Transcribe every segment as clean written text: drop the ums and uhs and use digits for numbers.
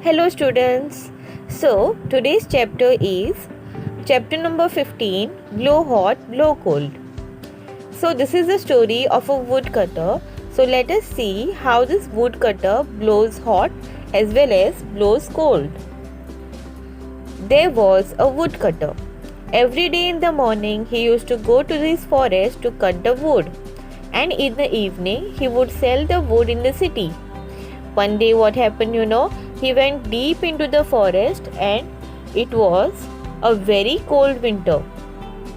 Hello students. So today's chapter is chapter number 15, Blow Hot, Blow Cold. So this is the story of a woodcutter. So let us see how this woodcutter blows hot as well as blows cold. There was a woodcutter. Every day in the morning he used to go to this forest to cut the wood, and in the evening he would sell the wood in the city. One day what happened, he went deep into the forest and it was a very cold winter.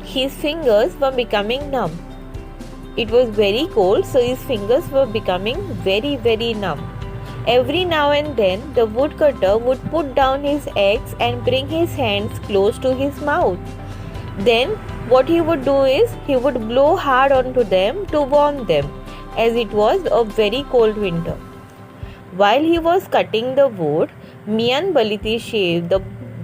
His fingers were becoming numb. It was very cold, so his fingers were becoming very numb. Every now and then the woodcutter would put down his axe and bring his hands close to his mouth. Then what he would do is he would blow hard onto them to warm them, as it was a very cold winter. While he was cutting the wood, Mian Balitishe,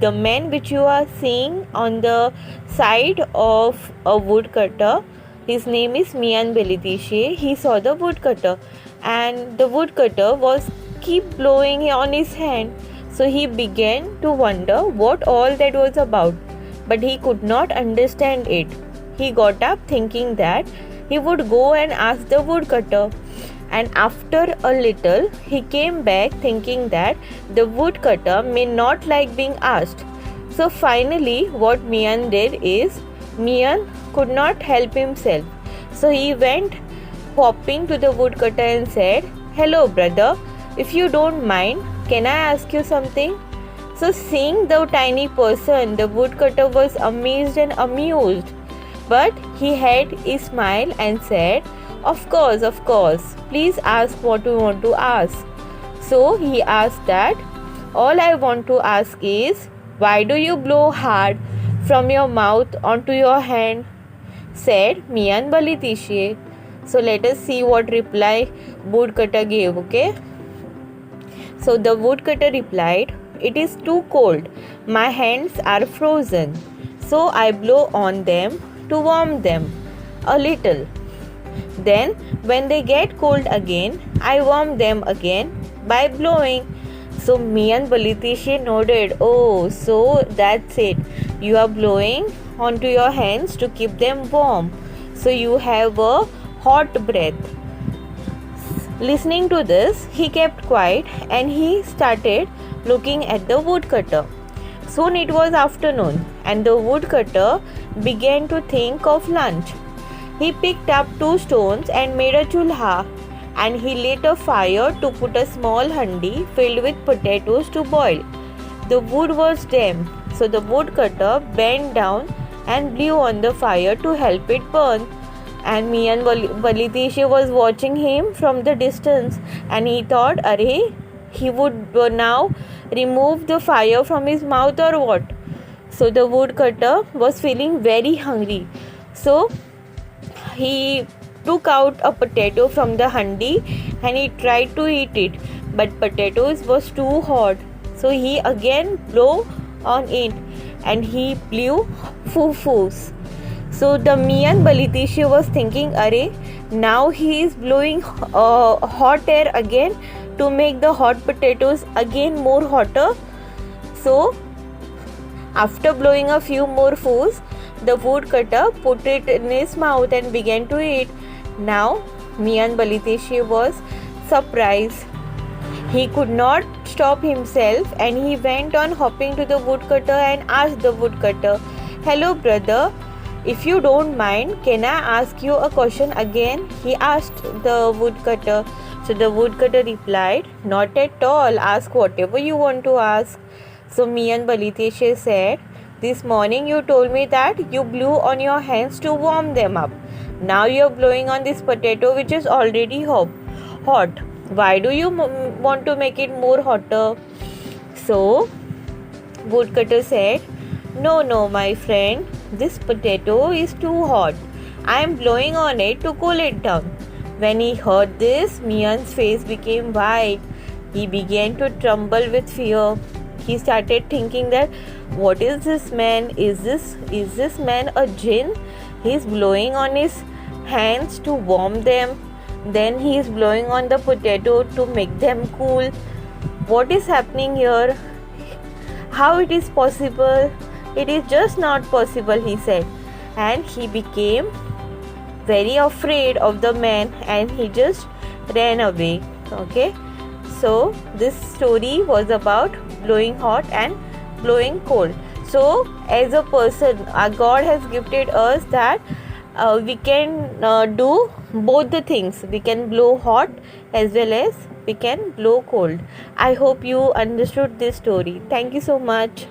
the man which you are seeing on the side of a woodcutter, his name is Mian Balitishe. He saw the woodcutter, and the woodcutter was keep blowing on his hand. So he began to wonder what all that was about, but he could not understand it. He got up thinking that he would go and ask the woodcutter. And after a little, he came back thinking that the woodcutter may not like being asked. So finally, what Mian did is, Mian could not help himself. So he went hopping to the woodcutter and said, "Hello brother, if you don't mind, can I ask you something?" So seeing the tiny person, the woodcutter was amazed and amused. But he had a smile and said, of course, please ask what you want to ask." So he asked that, "All I want to ask is, why do you blow hard from your mouth onto your hand?" said Mian Balitishe. So let us see what reply woodcutter gave, okay? So the woodcutter replied, "It is too cold. My hands are frozen. So I blow on them to warm them a little. Then when they get cold again, I warm them again by blowing." So Mian Balitishe nodded. "Oh, so that's it. You are blowing onto your hands to keep them warm. So you have a hot breath." Listening to this, he kept quiet and he started looking at the woodcutter. Soon it was afternoon and the woodcutter began to think of lunch. He picked up 2 stones and made a chulha, and he lit a fire to put a small handi filled with potatoes to boil. The wood was damp, so the woodcutter bent down and blew on the fire to help it burn. And Mian Balitishe was watching him from the distance, and he thought, he would now remove the fire from his mouth or what? So the woodcutter was feeling very hungry. So he took out a potato from the handi and he tried to eat it, but potatoes was too hot. So he again blew on it and he blew foo-foos. So the Mian Balitishe was thinking, now he is blowing hot air again to make the hot potatoes again more hotter. So after blowing a few more foos, the woodcutter put it in his mouth and began to eat. Now Mian Balitishe was surprised. He could not stop himself and he went on hopping to the woodcutter and asked the woodcutter, "Hello brother, if you don't mind, can I ask you a question again?" he asked the woodcutter. So the woodcutter replied, "Not at all, ask whatever you want to ask." So Mian Balitishe said, "This morning you told me that you blew on your hands to warm them up. Now you are blowing on this potato which is already hot. Why do you want to make it more hotter?" So woodcutter said, No, my friend, this potato is too hot. I am blowing on it to cool it down." When he heard this, Mian's face became white. He began to tremble with fear. He started thinking that, what is this man? Is this man a jinn? He is blowing on his hands to warm them. Then he is blowing on the potato to make them cool. what is happening here, how it is possible. It is just not possible, he said. And he became very afraid of the man and he just ran away. Okay, so this story was about blowing hot and blowing cold. So as a person, God has gifted us that we can do both the things. We can blow hot as well as we can blow cold. I hope you understood this story. Thank you so much.